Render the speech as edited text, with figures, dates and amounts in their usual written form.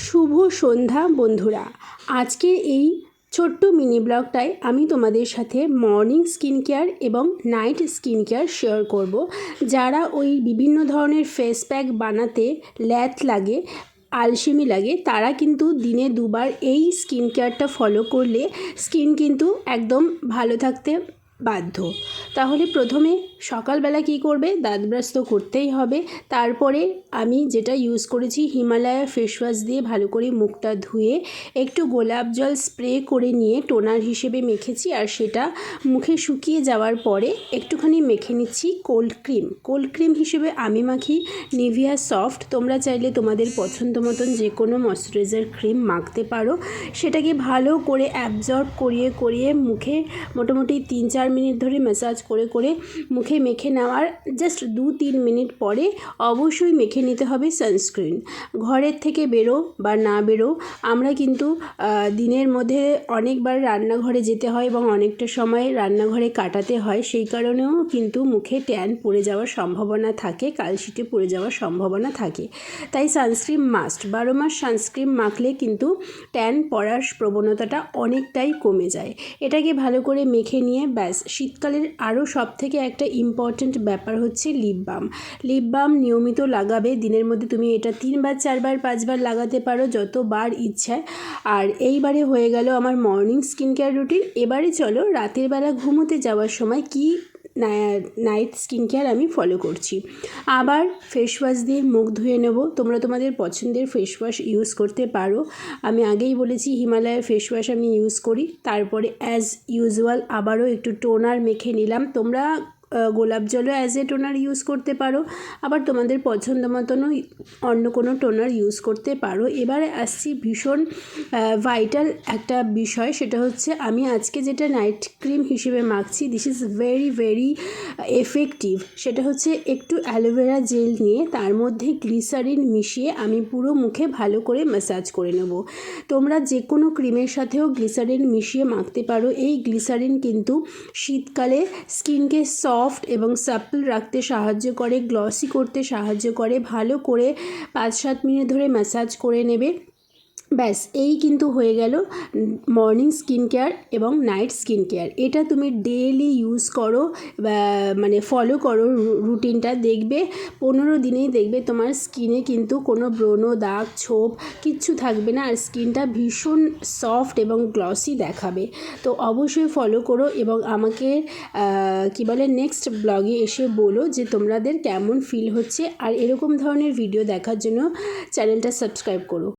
শুভ সন্ধ্যা বন্ধুরা। আজকের এই ছোট্ট মিনি ব্লগটায় আমি তোমাদের সাথে মর্নিং স্কিন কেয়ার এবং নাইট স্কিন কেয়ার শেয়ার করব। যারা ওই বিভিন্ন ধরনের ফেস প্যাক বানাতে ল্যাদ লাগে, আলসেমি লাগে, তারা কিন্তু দিনে দুবার এই স্কিন কেয়ারটা ফলো করলে স্কিন কিন্তু একদম ভালো থাকতে বাধ্য। তাহলে প্রথমে সকালবেলা কি করবে, দাঁত ব্রাশ তো করতেই হবে। তারপরে আমি যেটা ইউজ করেছি, হিমালয়া ফেস ওয়াশ দিয়ে ভালো করে মুখটা ধুয়ে একটু গোলাপ জল স্প্রে করে নিয়ে টোনার হিসেবে মেখেছি। আর সেটা মুখে শুকিয়ে যাওয়ার পরে একটুখানি মেখে নিচ্ছি কোল্ড ক্রিম। কোল্ড ক্রিম হিসেবে আমি মাখি নিভিয়া সফট। তোমরা চাইলে তোমাদের পছন্দ মতন যে কোনো ময়শ্চারাইজার ক্রিম মাখতে পারো। সেটাকে ভালো করে অ্যাবজর্ব করিয়ে মুখে মোটামুটি 3-4 মিনিট ধরে ম্যাসাজ করে মুখে মেখে নেওয়ার জাস্ট 2-3 মিনিট পরে অবশ্যই মেখে নিতে হবে সানস্ক্রিন। ঘরের থেকে বেরো বা না বেরো, আমরা কিন্তু দিনের মধ্যে অনেকবার রান্নাঘরে যেতে হয় এবং অনেকটা সময় রান্নাঘরে কাটাতে হয়। সেই কারণেও কিন্তু মুখে ট্যান পড়ে যাওয়ার সম্ভাবনা থাকে, কালশিটে পড়ে যাওয়ার সম্ভাবনা থাকে। তাই সানস্ক্রিন মাস্ট। 12 মাস সানস্ক্রিন মাখলে কিন্তু ট্যান পড়ার প্রবণতাটা অনেকটাই কমে যায়। এটাকে ভালো করে মেখে নিয়ে ব্যাস। শীতকালের আরও সবথেকে একটা ইম্পর্ট্যান্ট ব্যাপার হচ্ছে লিপ বাম। লিপ বাম নিয়মিত লাগাবে। দিনের মধ্যে তুমি এটা 3বার 4বার 5বার লাগাতে পারো, যতবার ইচ্ছায়। আর এইবারে হয়ে গেল আমার মর্নিং স্কিন কেয়ার রুটিন। এবারে চলো রাতের বেলা ঘুমোতে যাওয়ার সময় কি নাইট স্কিন কেয়ার আমি ফলো করছি। আবার ফেস ওয়াশ দিয়ে মুখ ধুয়ে নেব। তোমরা তোমাদের পছন্দের ফেস ওয়াশ ইউজ করতে পারো। আমি আগেই বলেছি হিমালয়ের ফেস ওয়াশ আমি ইউজ করি। তারপরে অ্যাজ ইউজুয়াল আবারও একটু টোনার মেখে নিলাম। তোমরা গোলাপ জলও অ্যাজ এ টোনার ইউজ করতে পারো, আবার তোমাদের পছন্দ মতনও অন্য কোনো টোনার ইউজ করতে পারো। এবারে আসছি ভীষণ ভাইটাল একটা বিষয়, সেটা হচ্ছে আমি আজকে যেটা নাইট ক্রিম হিসেবে মাখছি, দিস ইজ ভেরি এফেক্টিভ। সেটা হচ্ছে একটু অ্যালোভেরা জেল নিয়ে তার মধ্যে গ্লিসারিন মিশিয়ে আমি পুরো মুখে ভালো করে ম্যাসাজ করে নেব। তোমরা যে কোনো ক্রিমের সাথেও গ্লিসারিন মিশিয়ে মাখতে পারো। এই গ্লিসারিন কিন্তু শীতকালে স্কিনকে সফট এবং সাপল রাখতে সাহায্য করে, গ্লসি করতে সাহায্য করে। ভালো করে 5-7 মিনিট ধরে ম্যাসাজ করে নেবে। ব্যাস, এই কিন্তু হয়ে গেল মর্নিং স্কিন কেয়ার এবং নাইট স্কিন কেয়ার। এটা তুমি ডেইলি ইউজ করো, মানে ফলো করো রুটিনটা। দেখবে 15 দিনেই দেখবে তোমার স্কিনে কিন্তু কোনো ব্রণ, দাগ, ছোপ কিচ্ছু থাকবে না। আর স্কিনটা ভীষণ সফট এবং গ্লসি দেখাবে। তো অবশ্যই ফলো করো এবং আমাকে কি বলে নেক্সট ব্লগে এসে বলো যে তোমাদের কেমন ফিল হচ্ছে। আর এরকম ধরনের ভিডিও দেখার জন্য চ্যানেলটা সাবস্ক্রাইব করো।